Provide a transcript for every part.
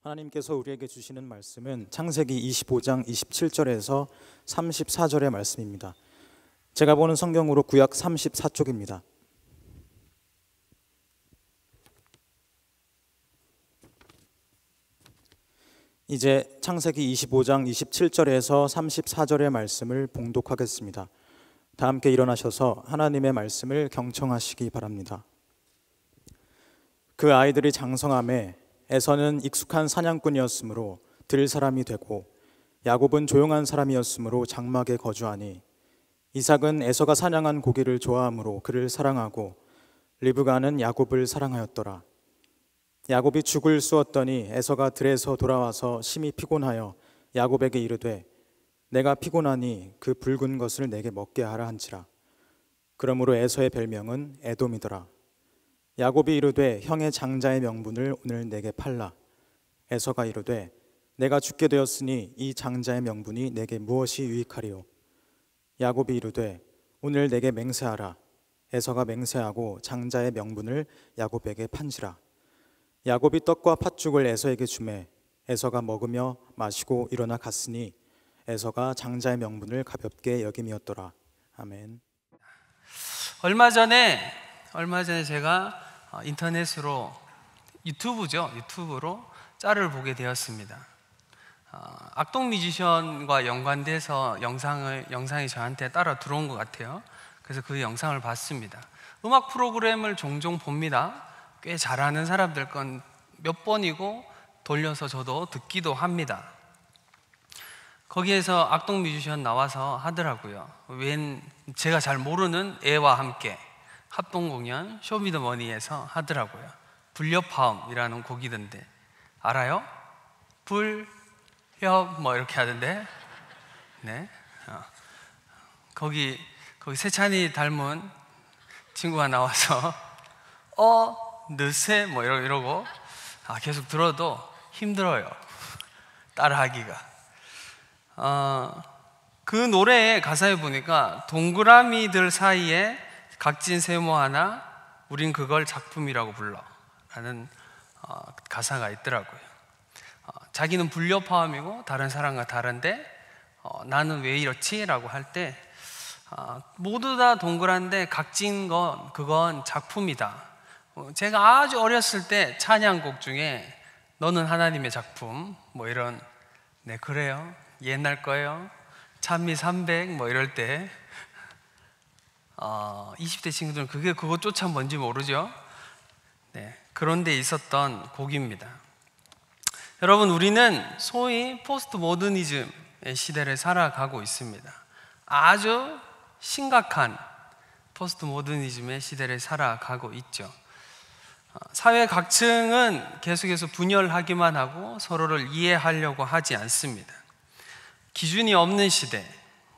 하나님께서 우리에게 주시는 말씀은 창세기 25장 27절에서 34절의 말씀입니다. 제가 보는 성경으로 구약 34쪽입니다. 이제 창세기 25장 27절에서 34절의 말씀을 봉독하겠습니다. 다 함께 일어나셔서 하나님의 말씀을 경청하시기 바랍니다. 그 아이들이 장성함에 에서는 익숙한 사냥꾼이었으므로 들 사람이 되고 야곱은 조용한 사람이었으므로 장막에 거주하니 이삭은 에서가 사냥한 고기를 좋아하므로 그를 사랑하고 리브가는 야곱을 사랑하였더라. 야곱이 죽을 쑤었더니 에서가 들에서 돌아와서 심히 피곤하여 야곱에게 이르되 내가 피곤하니 그 붉은 것을 내게 먹게 하라 한지라. 그러므로 에서의 별명은 에돔이더라. 야곱이 이르되 형의 장자의 명분을 오늘 내게 팔라. 에서가 이르되 내가 죽게 되었으니 이 장자의 명분이 내게 무엇이 유익하리요. 야곱이 이르되 오늘 내게 맹세하라. 에서가 맹세하고 장자의 명분을 야곱에게 판지라. 야곱이 떡과 팥죽을 에서에게 주매 에서가 먹으며 마시고 일어나 갔으니 에서가 장자의 명분을 가볍게 여김이었더라. 아멘. 얼마 전에 제가 인터넷으로 유튜브로 짤을 보게 되었습니다. 악동 뮤지션과 연관돼서 영상이 저한테 따라 들어온 것 같아요. 그래서 그 영상을 봤습니다. 음악 프로그램을 종종 봅니다. 꽤 잘하는 사람들 건 몇 번이고 돌려서 저도 듣기도 합니다. 거기에서 악동 뮤지션 나와서 하더라고요. 제가 잘 모르는 애와 함께 합동 공연 쇼미더머니에서 하더라고요. 불협화음이라는 곡이던데 알아요? 불협 뭐 이렇게 하던데. 네. 거기 세찬이 닮은 친구가 나와서 느새 뭐 이러고 계속 들어도 힘들어요. 따라하기가. 그 노래의 가사에 보니까 동그라미들 사이에 각진 세모 하나 우린 그걸 작품이라고 불러 라는 가사가 있더라고요. 자기는 불협화음이고 다른 사람과 다른데 나는 왜 이렇지? 라고 할 때 모두 다 동그란데 각진 건 그건 작품이다. 제가 아주 어렸을 때 찬양곡 중에 너는 하나님의 작품 뭐 이런 네 그래요 옛날 거예요 찬미 300 뭐 이럴 때 20대 친구들은 그것조차 뭔지 모르죠. 네, 그런 데 있었던 곡입니다. 여러분, 우리는 소위 포스트 모더니즘의 시대를 살아가고 있습니다. 아주 심각한 포스트 모더니즘의 시대를 살아가고 있죠. 사회 각층은 계속해서 분열하기만 하고 서로를 이해하려고 하지 않습니다. 기준이 없는 시대,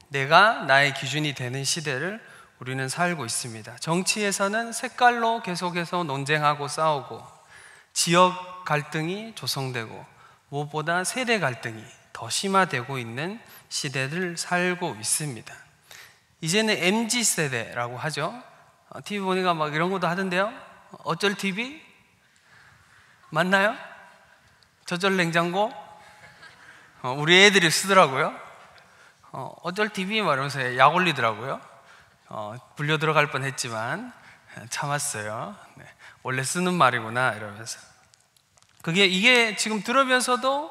내가 나의 기준이 되는 시대를 우리는 살고 있습니다. 정치에서는 색깔로 계속해서 논쟁하고 싸우고 지역 갈등이 조성되고 무엇보다 세대 갈등이 더 심화되고 있는 시대를 살고 있습니다. 이제는 MZ세대라고 하죠. TV 보니까 막 이런 것도 하던데요. 어쩔 TV? 맞나요? 저쩔 냉장고? 우리 애들이 쓰더라고요. 어쩔 TV? 막 이러면서 약 올리더라고요. 불려 들어갈 뻔 했지만 참았어요. 네, 원래 쓰는 말이구나 이러면서. 이게 지금 들으면서도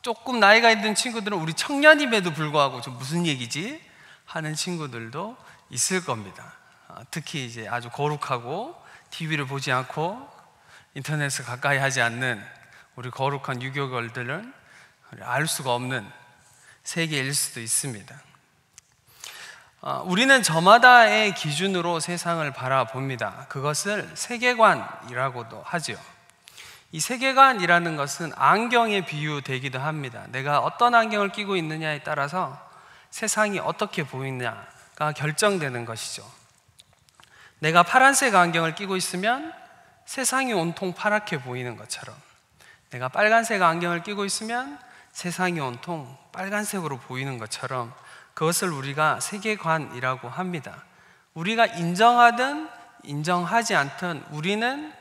조금 나이가 있는 친구들은 우리 청년임에도 불구하고 좀 무슨 얘기지? 하는 친구들도 있을 겁니다. 특히 이제 아주 거룩하고 TV를 보지 않고 인터넷을 가까이 하지 않는 우리 거룩한 유교걸들은 알 수가 없는 세계일 수도 있습니다. 우리는 저마다의 기준으로 세상을 바라봅니다. 그것을 세계관이라고도 하죠. 이 세계관이라는 것은 안경에 비유되기도 합니다. 내가 어떤 안경을 끼고 있느냐에 따라서 세상이 어떻게 보이느냐가 결정되는 것이죠. 내가 파란색 안경을 끼고 있으면 세상이 온통 파랗게 보이는 것처럼, 내가 빨간색 안경을 끼고 있으면 세상이 온통 빨간색으로 보이는 것처럼 그것을 우리가 세계관이라고 합니다. 우리가 인정하든 인정하지 않든 우리는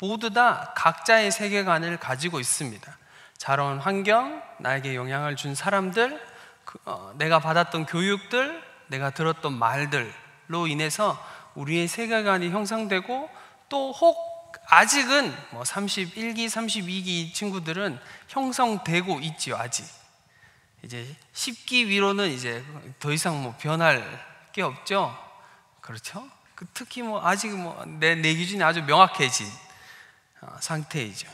모두 다 각자의 세계관을 가지고 있습니다. 자라온 환경, 나에게 영향을 준 사람들, 내가 받았던 교육들, 내가 들었던 말들로 인해서 우리의 세계관이 형성되고, 또 혹 아직은 31기, 32기 친구들은 형성되고 있지요. 아직 이제 10기 위로는 이제 더 이상 변할 게 없죠. 그렇죠? 특히 아직 내 기준이 아주 명확해진 상태이죠.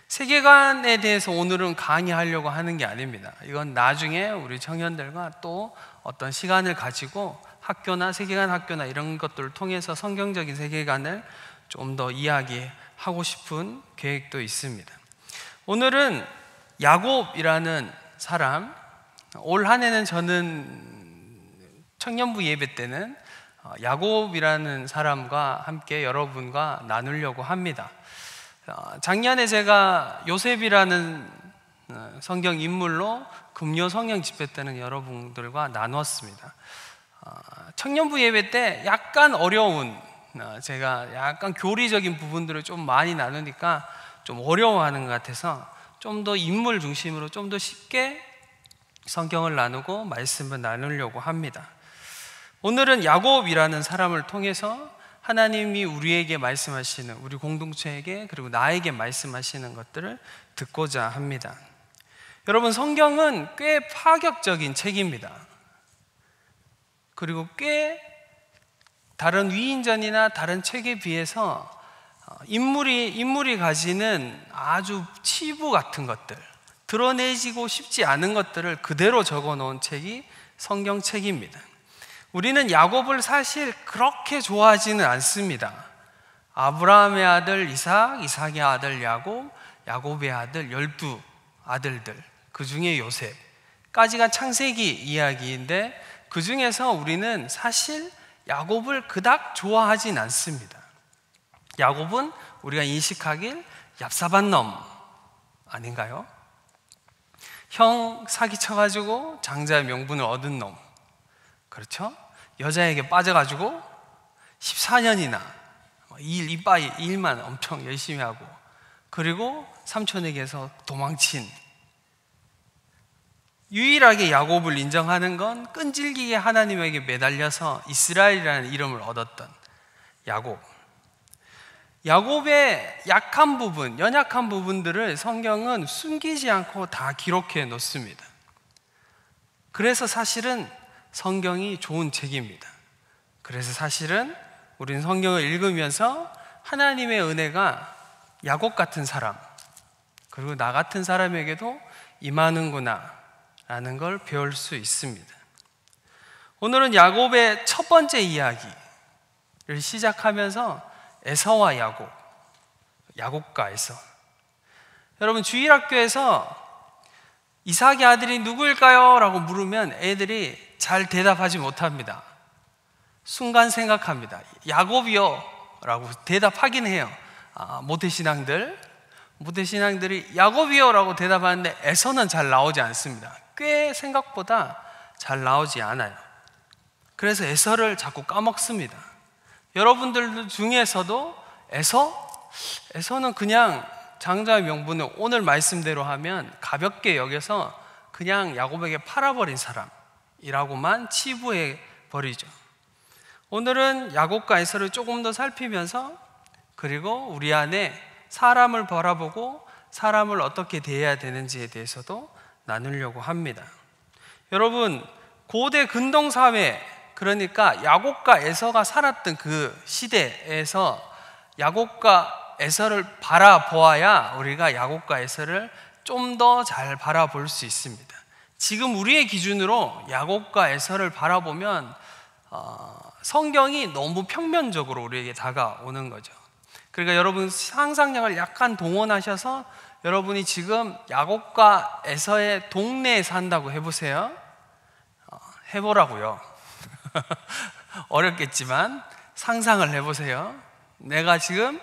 세계관에 대해서 오늘은 강의하려고 하는 게 아닙니다. 이건 나중에 우리 청년들과 또 어떤 시간을 가지고 학교나 세계관 학교나 이런 것들을 통해서 성경적인 세계관을 좀 더 이야기하고 싶은 계획도 있습니다. 오늘은 야곱이라는 사람, 올 한 해는 저는 청년부 예배 때는 야곱이라는 사람과 함께 여러분과 나누려고 합니다. 작년에 제가 요셉이라는 성경 인물로 금요 성령 집회 때는 여러분들과 나누었습니다. 청년부 예배 때 약간 어려운, 제가 약간 교리적인 부분들을 좀 많이 나누니까 좀 어려워하는 것 같아서 좀 더 인물 중심으로 좀 더 쉽게 성경을 나누고 말씀을 나누려고 합니다. 오늘은 야곱이라는 사람을 통해서 하나님이 우리에게 말씀하시는, 우리 공동체에게 그리고 나에게 말씀하시는 것들을 듣고자 합니다. 여러분, 성경은 꽤 파격적인 책입니다. 그리고 꽤 다른 위인전이나 다른 책에 비해서 인물이 가지는 아주 치부 같은 것들, 드러내지고 싶지 않은 것들을 그대로 적어 놓은 책이 성경책입니다. 우리는 야곱을 사실 그렇게 좋아하지는 않습니다. 아브라함의 아들 이삭, 이삭의 아들 야곱, 야곱의 아들 12 아들들, 그 중에 요셉까지가 창세기 이야기인데, 그 중에서 우리는 사실 야곱을 그닥 좋아하진 않습니다. 야곱은 우리가 인식하길 얍삽한 놈 아닌가요? 형 사기쳐가지고 장자의 명분을 얻은 놈, 그렇죠? 여자에게 빠져가지고 14년이나 일만 엄청 열심히 하고, 그리고 삼촌에게서 도망친, 유일하게 야곱을 인정하는 건 끈질기게 하나님에게 매달려서 이스라엘이라는 이름을 얻었던 야곱의 약한 부분, 연약한 부분들을 성경은 숨기지 않고 다 기록해 놓습니다. 그래서 사실은 성경이 좋은 책입니다. 그래서 사실은 우리는 성경을 읽으면서 하나님의 은혜가 야곱 같은 사람, 그리고 나 같은 사람에게도 임하는구나 라는 걸 배울 수 있습니다. 오늘은 야곱의 첫 번째 이야기를 시작하면서 에서와 야곱과 에서. 여러분, 주일학교에서 이삭의 아들이 누구일까요? 라고 물으면 애들이 잘 대답하지 못합니다. 순간 생각합니다. 야곱이요 라고 대답하긴 해요. 모태신앙들이 야곱이요 라고 대답하는데 에서는 잘 나오지 않습니다. 꽤 생각보다 잘 나오지 않아요. 그래서 에서를 자꾸 까먹습니다. 여러분들 중에서도 에서는 그냥 장자의 명분을 오늘 말씀대로 하면 가볍게 여겨서 그냥 야곱에게 팔아버린 사람이라고만 치부해 버리죠. 오늘은 야곱과 에서를 조금 더 살피면서, 그리고 우리 안에 사람을 바라보고 사람을 어떻게 대해야 되는지에 대해서도 나누려고 합니다. 여러분, 고대 근동사회, 그러니까 야곱과 에서가 살았던 그 시대에서 야곱과 에서를 바라보아야 우리가 야곱과 에서를 좀 더 잘 바라볼 수 있습니다. 지금 우리의 기준으로 야곱과 에서를 바라보면 성경이 너무 평면적으로 우리에게 다가오는 거죠. 그러니까 여러분, 상상력을 약간 동원하셔서 여러분이 지금 야곱과 에서의 동네에 산다고 해보세요. 해보라고요. 어렵겠지만 상상을 해보세요. 내가 지금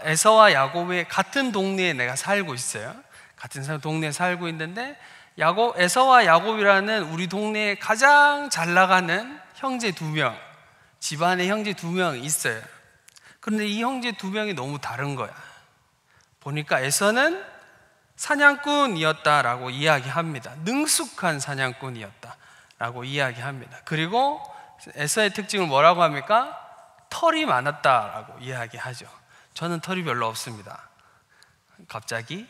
에서와 야곱의 같은 동네에 내가 살고 있어요. 같은 동네에 살고 있는데 에서와 야곱이라는 우리 동네에 가장 잘 나가는 형제 2명, 집안에 형제 2명 있어요. 그런데 이 형제 두 명이 너무 다른 거야. 보니까 에서는 사냥꾼이었다라고 이야기합니다. 능숙한 사냥꾼이었다라고 이야기합니다. 그리고 에서의 특징을 뭐라고 합니까? 털이 많았다라고 이야기하죠. 저는 털이 별로 없습니다. 갑자기.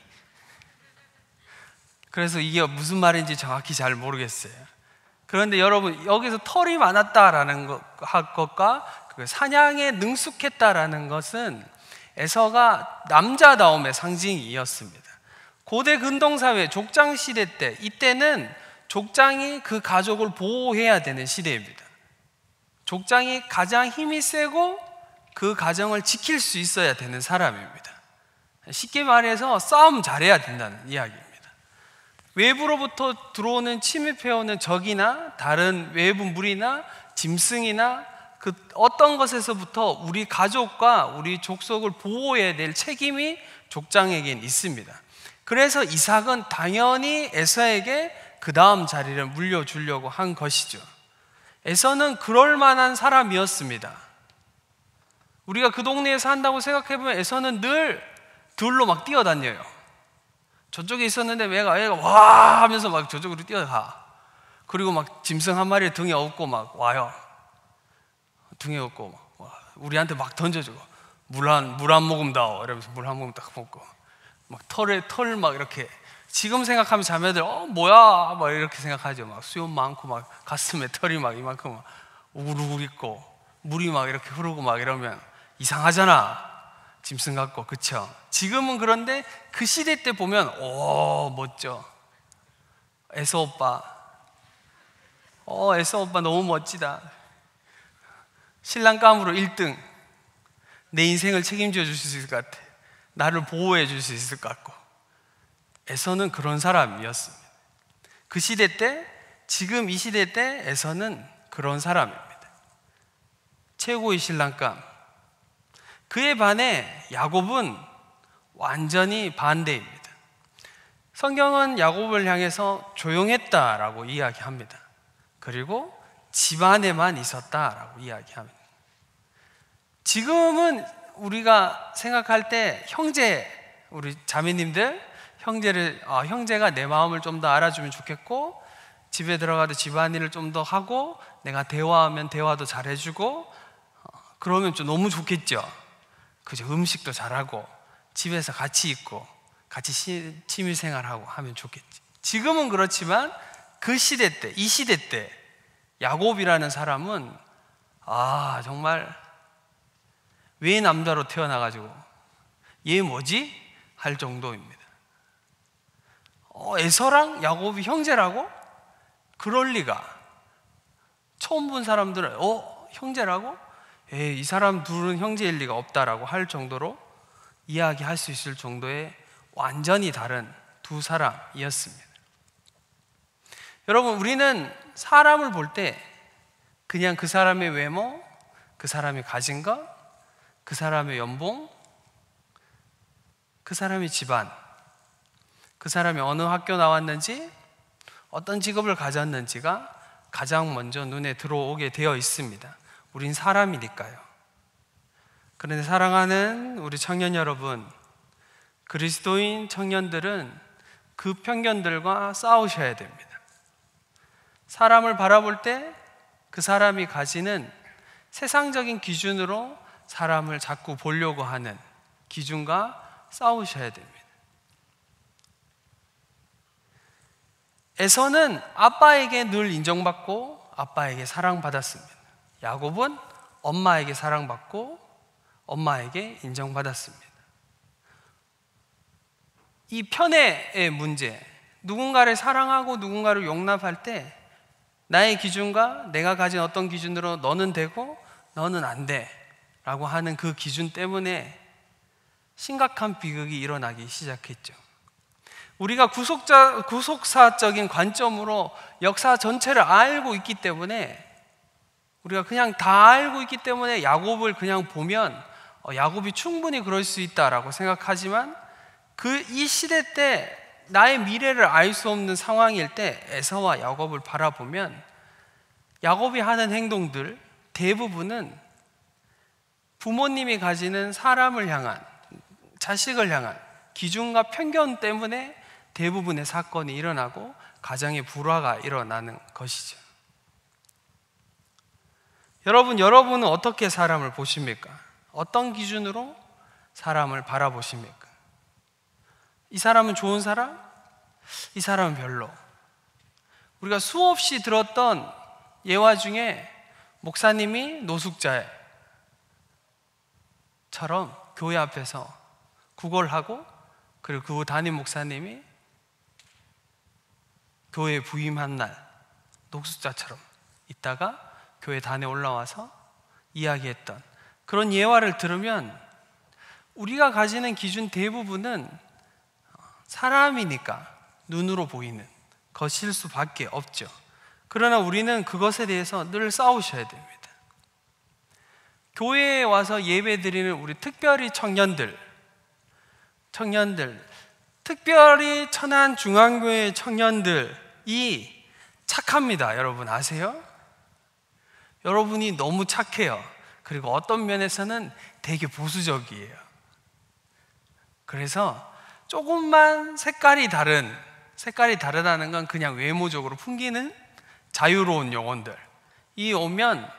그래서 이게 무슨 말인지 정확히 잘 모르겠어요. 그런데 여러분, 여기서 털이 많았다라는 것과 사냥에 능숙했다라는 것은 에서가 남자다움의 상징이었습니다. 고대 근동사회 족장 시대 때, 이때는 족장이 그 가족을 보호해야 되는 시대입니다. 족장이 가장 힘이 세고 그 가정을 지킬 수 있어야 되는 사람입니다. 쉽게 말해서 싸움 잘해야 된다는 이야기입니다. 외부로부터 들어오는 침입해오는 적이나 다른 외부 무리나 짐승이나 그 어떤 것에서부터 우리 가족과 우리 족속을 보호해야 될 책임이 족장에겐 있습니다. 그래서 이삭은 당연히 에서에게 그 다음 자리를 물려주려고 한 것이죠. 에서는 그럴 만한 사람이었습니다. 우리가 그 동네에 산다고 생각해보면 에서는 늘 들로 막 뛰어다녀요. 저쪽에 있었는데 얘가 와 하면서 막 저쪽으로 뛰어가. 그리고 막 짐승 한 마리를 등에 업고 막 와요. 등에 업고 막 우리한테 막 던져주고 물 한 모금 다오 이러면서 물 한 모금 딱 먹고 막 털 막 이렇게. 지금 생각하면 자매들 뭐야 막 이렇게 생각하죠. 막 수염 많고 막 가슴에 털이 막 이만큼 우글우글 있고 물이 막 이렇게 흐르고 막 이러면 이상하잖아. 짐승 같고. 그쵸? 지금은 그런데 그 시대 때 보면 멋져. 에서 오빠 에서 오빠 너무 멋지다. 신랑감으로 1등. 내 인생을 책임져 줄 수 있을 것 같아. 나를 보호해 줄 수 있을 것 같고. 에서는 그런 사람이었습니다. 그 시대 때, 지금 이 시대 때 에서는 그런 사람입니다. 최고의 신랑감. 그에 반해 야곱은 완전히 반대입니다. 성경은 야곱을 향해서 조용했다라고 이야기합니다. 그리고 집안에만 있었다라고 이야기합니다. 지금은 우리가 생각할 때 우리 자매님들 형제가 내 마음을 좀 더 알아주면 좋겠고, 집에 들어가도 집안일을 좀 더 하고, 내가 대화하면 대화도 잘해주고, 그러면 좀 너무 좋겠죠. 그죠? 음식도 잘하고 집에서 같이 있고 같이 취미생활하고 하면 좋겠지. 지금은 그렇지만 그 시대 때, 이 시대 때 야곱이라는 사람은 정말 왜 남자로 태어나가지고 얘 뭐지? 할 정도입니다. 에서랑 야곱이 형제라고? 그럴 리가. 처음 본 사람들은 형제라고? 이 사람 둘은 형제일 리가 없다라고 할 정도로 이야기할 수 있을 정도의 완전히 다른 두 사람이었습니다. 여러분, 우리는 사람을 볼 때 그냥 그 사람의 외모, 그 사람이 가진 것, 그 사람의 연봉, 그 사람의 집안, 그 사람이 어느 학교 나왔는지, 어떤 직업을 가졌는지가 가장 먼저 눈에 들어오게 되어 있습니다. 우린 사람이니까요. 그런데 사랑하는 우리 청년 여러분, 그리스도인 청년들은 그 편견들과 싸우셔야 됩니다. 사람을 바라볼 때 그 사람이 가지는 세상적인 기준으로 사람을 자꾸 보려고 하는 기준과 싸우셔야 됩니다. 에서는 아빠에게 늘 인정받고 아빠에게 사랑받았습니다. 야곱은 엄마에게 사랑받고 엄마에게 인정받았습니다. 이 편애의 문제, 누군가를 사랑하고 누군가를 용납할 때 나의 기준과 내가 가진 어떤 기준으로 너는 되고 너는 안 돼 라고 하는 그 기준 때문에 심각한 비극이 일어나기 시작했죠. 우리가 구속사적인 관점으로 역사 전체를 알고 있기 때문에, 우리가 그냥 다 알고 있기 때문에 야곱을 그냥 보면 야곱이 충분히 그럴 수 있다라고 생각하지만, 이 시대 때 나의 미래를 알 수 없는 상황일 때 에서와 야곱을 바라보면 야곱이 하는 행동들 대부분은 부모님이 가지는 사람을 향한, 자식을 향한 기준과 편견 때문에 대부분의 사건이 일어나고 가정의 불화가 일어나는 것이죠. 여러분은 어떻게 사람을 보십니까? 어떤 기준으로 사람을 바라보십니까? 이 사람은 좋은 사람? 이 사람은 별로. 우리가 수없이 들었던 예화 중에 목사님이 노숙자처럼 교회 앞에서 구걸하고, 그리고 그 담임 목사님이 교회에 부임한 날 노숙자처럼 있다가 교회 단에 올라와서 이야기했던 그런 예화를 들으면 우리가 가지는 기준 대부분은 사람이니까 눈으로 보이는 것일 수밖에 없죠. 그러나 우리는 그것에 대해서 늘 싸우셔야 됩니다. 교회에 와서 예배 드리는 우리 특별히 청년들, 특별히 천안중앙교회 청년들이 착합니다. 여러분 아세요? 여러분이 너무 착해요. 그리고 어떤 면에서는 되게 보수적이에요. 그래서 조금만 색깔이 다르다는 건 그냥 외모적으로 풍기는 자유로운 영혼들이 오면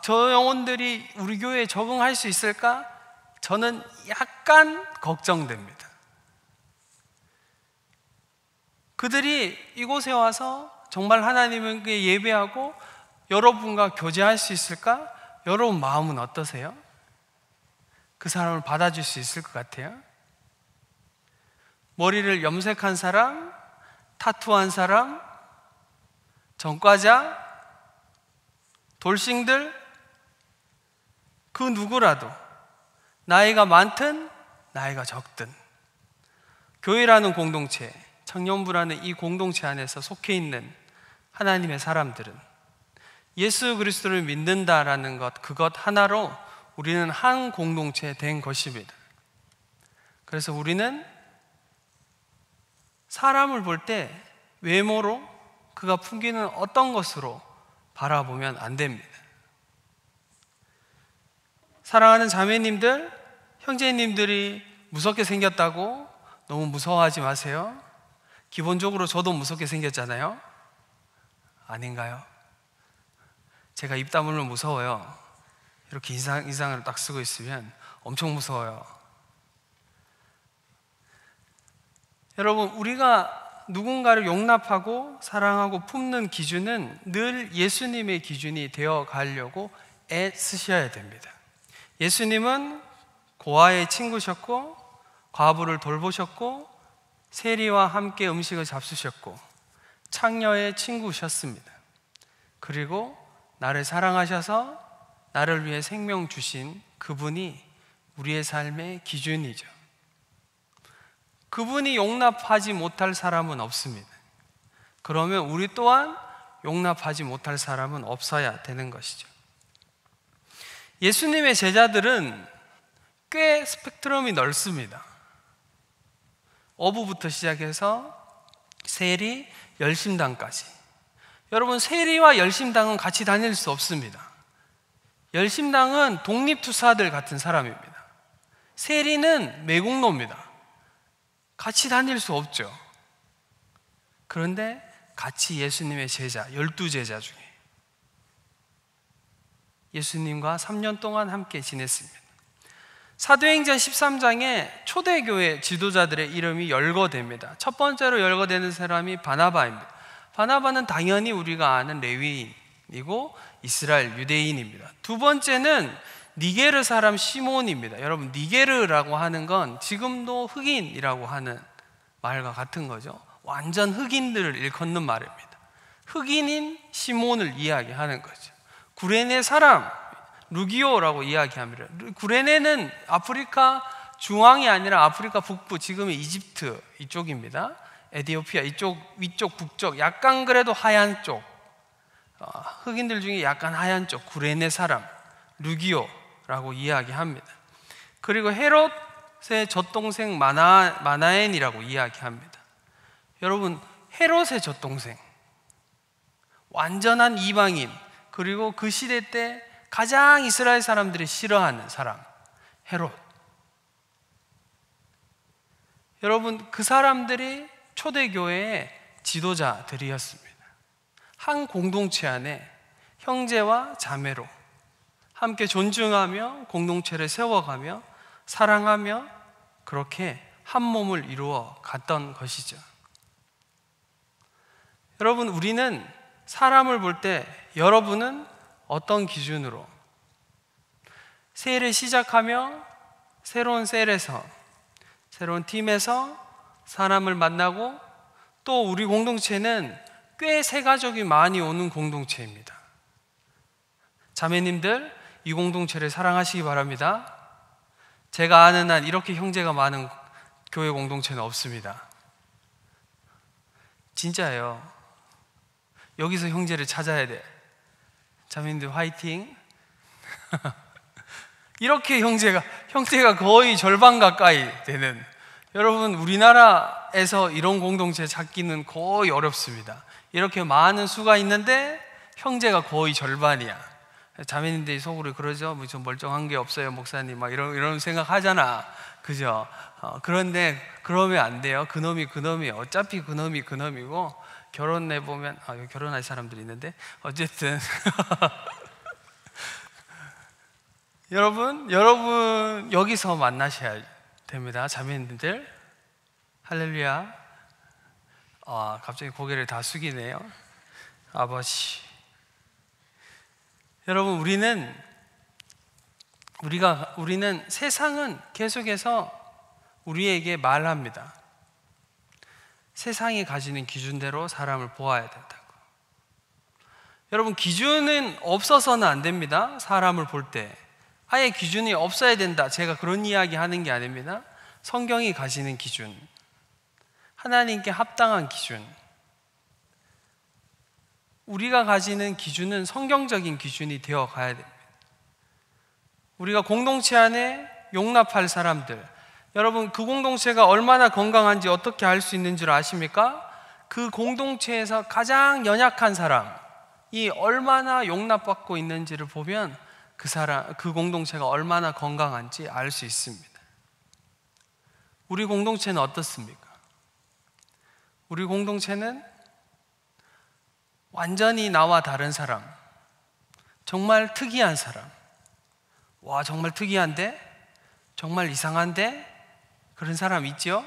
저 영혼들이 우리 교회에 적응할 수 있을까? 저는 약간 걱정됩니다. 그들이 이곳에 와서 정말 하나님께 예배하고 여러분과 교제할 수 있을까? 여러분 마음은 어떠세요? 그 사람을 받아줄 수 있을 것 같아요? 머리를 염색한 사람, 타투한 사람, 전과자, 돌싱들, 그 누구라도 나이가 많든 나이가 적든 교회라는 공동체, 청년부라는 이 공동체 안에서 속해 있는 하나님의 사람들은 예수 그리스도를 믿는다라는 것, 그것 하나로 우리는 한 공동체 된 것입니다. 그래서 우리는 사람을 볼 때 외모로, 그가 풍기는 어떤 것으로 바라보면 안 됩니다. 사랑하는 자매님들, 형제님들이 무섭게 생겼다고 너무 무서워하지 마세요. 기본적으로 저도 무섭게 생겼잖아요. 아닌가요? 제가 입 다물면 무서워요. 이렇게 인상을 딱 쓰고 있으면 엄청 무서워요. 여러분, 우리가 누군가를 용납하고 사랑하고 품는 기준은 늘 예수님의 기준이 되어 가려고 애쓰셔야 됩니다. 예수님은 고아의 친구셨고, 과부를 돌보셨고, 세리와 함께 음식을 잡수셨고, 창녀의 친구셨습니다. 그리고 나를 사랑하셔서 나를 위해 생명 주신 그분이 우리의 삶의 기준이죠. 그분이 용납하지 못할 사람은 없습니다. 그러면 우리 또한 용납하지 못할 사람은 없어야 되는 것이죠. 예수님의 제자들은 꽤 스펙트럼이 넓습니다. 어부부터 시작해서 세리, 열심당까지. 여러분, 세리와 열심당은 같이 다닐 수 없습니다. 열심당은 독립투사들 같은 사람입니다. 세리는 매국노입니다. 같이 다닐 수 없죠. 그런데 같이 예수님의 제자, 12제자 중에 예수님과 3년 동안 함께 지냈습니다. 사도행전 13장에 초대교회 지도자들의 이름이 열거됩니다. 첫 번째로 열거되는 사람이 바나바입니다. 바나바는 당연히 우리가 아는 레위인이고 이스라엘 유대인입니다. 두 번째는 니게르 사람 시몬입니다. 여러분, 니게르라고 하는 건 지금도 흑인이라고 하는 말과 같은 거죠. 완전 흑인들을 일컫는 말입니다. 흑인인 시몬을 이야기하는 거죠. 구레네 사람 루기오라고 이야기합니다. 구레네는 아프리카 중앙이 아니라 아프리카 북부, 지금의 이집트 이쪽입니다. 에티오피아 이쪽, 위쪽, 북쪽, 약간 그래도 하얀 쪽, 흑인들 중에 약간 하얀 쪽, 구레네 사람 루기오라고 이야기합니다. 그리고 헤롯의 젖동생 마나엔이라고 이야기합니다. 여러분, 헤롯의 젖동생, 완전한 이방인, 그리고 그 시대 때 가장 이스라엘 사람들이 싫어하는 사람, 헤롯. 여러분, 그 사람들이 초대교회의 지도자들이었습니다. 한 공동체 안에 형제와 자매로 함께 존중하며 공동체를 세워가며 사랑하며 그렇게 한 몸을 이루어 갔던 것이죠. 여러분, 우리는 사람을 볼 때 여러분은 어떤 기준으로 세일을 시작하며 새로운 셀에서 새로운 팀에서 사람을 만나고 또 우리 공동체는 꽤 세가족이 많이 오는 공동체입니다. 자매님들, 이 공동체를 사랑하시기 바랍니다. 제가 아는 한 이렇게 형제가 많은 교회 공동체는 없습니다. 진짜예요. 여기서 형제를 찾아야 돼. 자매님들 화이팅. 이렇게 형제가 거의 절반 가까이 되는, 여러분, 우리나라에서 이런 공동체 찾기는 거의 어렵습니다. 이렇게 많은 수가 있는데 형제가 거의 절반이야. 자매님들이 속으로 그러죠. 뭐 좀 멀쩡한 게 없어요, 목사님. 막 이런 생각 하잖아. 그죠? 그런데 그러면 안 돼요. 그놈이 어차피 그놈이고, 결혼해보면, 여기 결혼할 사람들이 있는데, 어쨌든. 여러분, 여기서 만나셔야 됩니다. 자매님들. 할렐루야. 갑자기 고개를 다 숙이네요. 아버지. 여러분, 우리는 세상은 계속해서 우리에게 말합니다. 세상이 가지는 기준대로 사람을 보아야 된다고. 여러분, 기준은 없어서는 안 됩니다. 사람을 볼 때 아예 기준이 없어야 된다, 제가 그런 이야기 하는 게 아닙니다. 성경이 가지는 기준, 하나님께 합당한 기준, 우리가 가지는 기준은 성경적인 기준이 되어 가야 됩니다. 우리가 공동체 안에 용납할 사람들, 여러분, 그 공동체가 얼마나 건강한지 어떻게 알 수 있는 줄 아십니까? 그 공동체에서 가장 연약한 사람이 얼마나 용납받고 있는지를 보면 그 공동체가 얼마나 건강한지 알 수 있습니다. 우리 공동체는 어떻습니까? 우리 공동체는 완전히 나와 다른 사람, 정말 특이한 사람, 와, 정말 특이한데? 정말 이상한데? 그런 사람 있죠?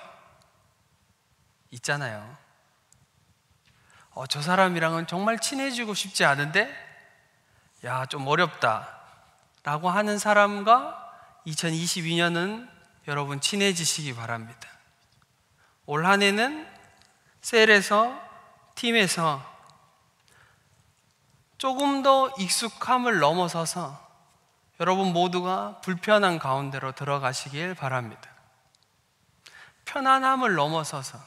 있잖아요. 저 사람이랑은 정말 친해지고 싶지 않은데? 야, 좀 어렵다 라고 하는 사람과 2022년은 여러분 친해지시기 바랍니다. 올 한 해는 셀에서, 팀에서 조금 더 익숙함을 넘어서서 여러분 모두가 불편한 가운데로 들어가시길 바랍니다. 편안함을 넘어서서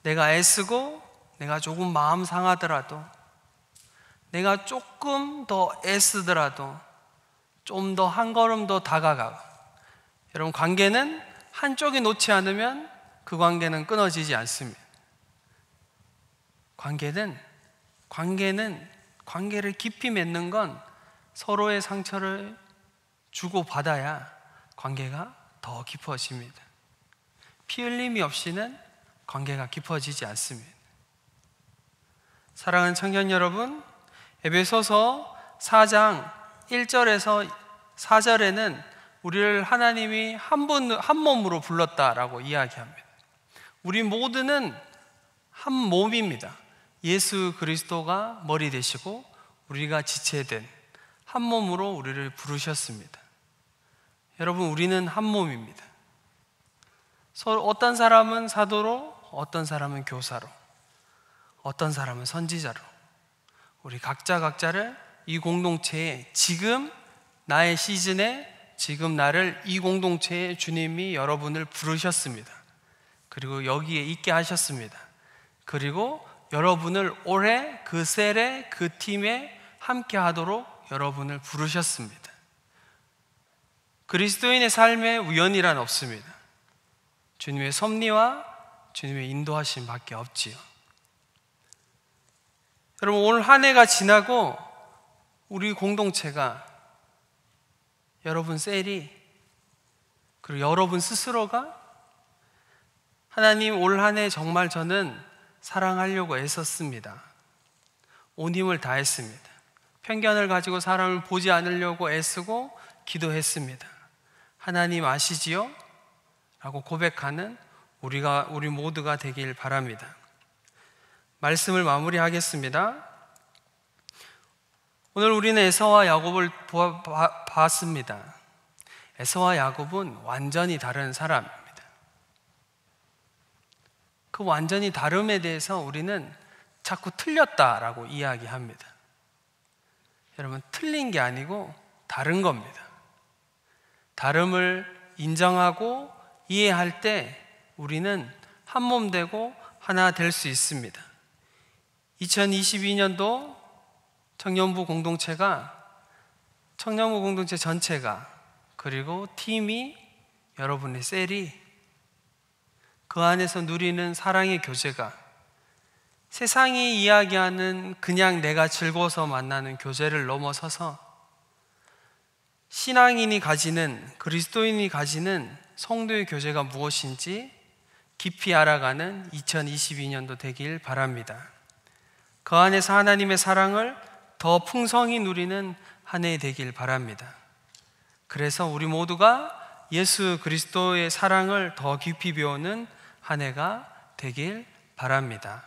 내가 애쓰고 내가 조금 마음 상하더라도, 내가 조금 더 애쓰더라도 좀 더 한 걸음 더 다가가고, 여러분, 관계는 한쪽이 놓지 않으면 그 관계는 끊어지지 않습니다. 관계를 깊이 맺는 건 서로의 상처를 주고받아야 관계가 더 깊어집니다. 피 흘림이 없이는 관계가 깊어지지 않습니다. 사랑하는 청년 여러분, 에베소서 4장 1절에서 4절에는 우리를 하나님이 한 몸으로 불렀다라고 이야기합니다. 우리 모두는 한 몸입니다. 예수 그리스도가 머리 되시고 우리가 지체된 한 몸으로 우리를 부르셨습니다. 여러분, 우리는 한 몸입니다. 어떤 사람은 사도로, 어떤 사람은 교사로, 어떤 사람은 선지자로, 우리 각자를 이 공동체에, 지금 나의 시즌에, 지금 나를 이 공동체에 주님이 여러분을 부르셨습니다. 그리고 여기에 있게 하셨습니다. 그리고 여러분을 올해 그 셀에, 그 팀에 함께 하도록 여러분을 부르셨습니다. 그리스도인의 삶에 우연이란 없습니다. 주님의 섭리와 주님의 인도하심 밖에 없지요. 여러분, 오늘 한 해가 지나고 우리 공동체가, 여러분 셀이, 그리고 여러분 스스로가 하나님 올 한 해 정말 저는 사랑하려고 애썼습니다. 온 힘을 다했습니다. 편견을 가지고 사람을 보지 않으려고 애쓰고 기도했습니다. 하나님 아시지요? 라고 고백하는 우리 모두가 되길 바랍니다. 말씀을 마무리하겠습니다. 오늘 우리는 에서와 야곱을 봤습니다. 에서와 야곱은 완전히 다른 사람입니다. 그 완전히 다름에 대해서 우리는 자꾸 틀렸다라고 이야기합니다. 여러분, 틀린 게 아니고 다른 겁니다. 다름을 인정하고 이해할 때 우리는 한 몸 되고 하나 될 수 있습니다. 2022년도 청년부 공동체 전체가, 그리고 팀이, 여러분의 셀이 그 안에서 누리는 사랑의 교제가 세상이 이야기하는 그냥 내가 즐거워서 만나는 교제를 넘어서서 신앙인이 가지는, 그리스도인이 가지는 성도의 교제가 무엇인지 깊이 알아가는 2022년도 되길 바랍니다. 그 안에서 하나님의 사랑을 더 풍성히 누리는 한 해 되길 바랍니다. 그래서 우리 모두가 예수 그리스도의 사랑을 더 깊이 배우는 한 해가 되길 바랍니다.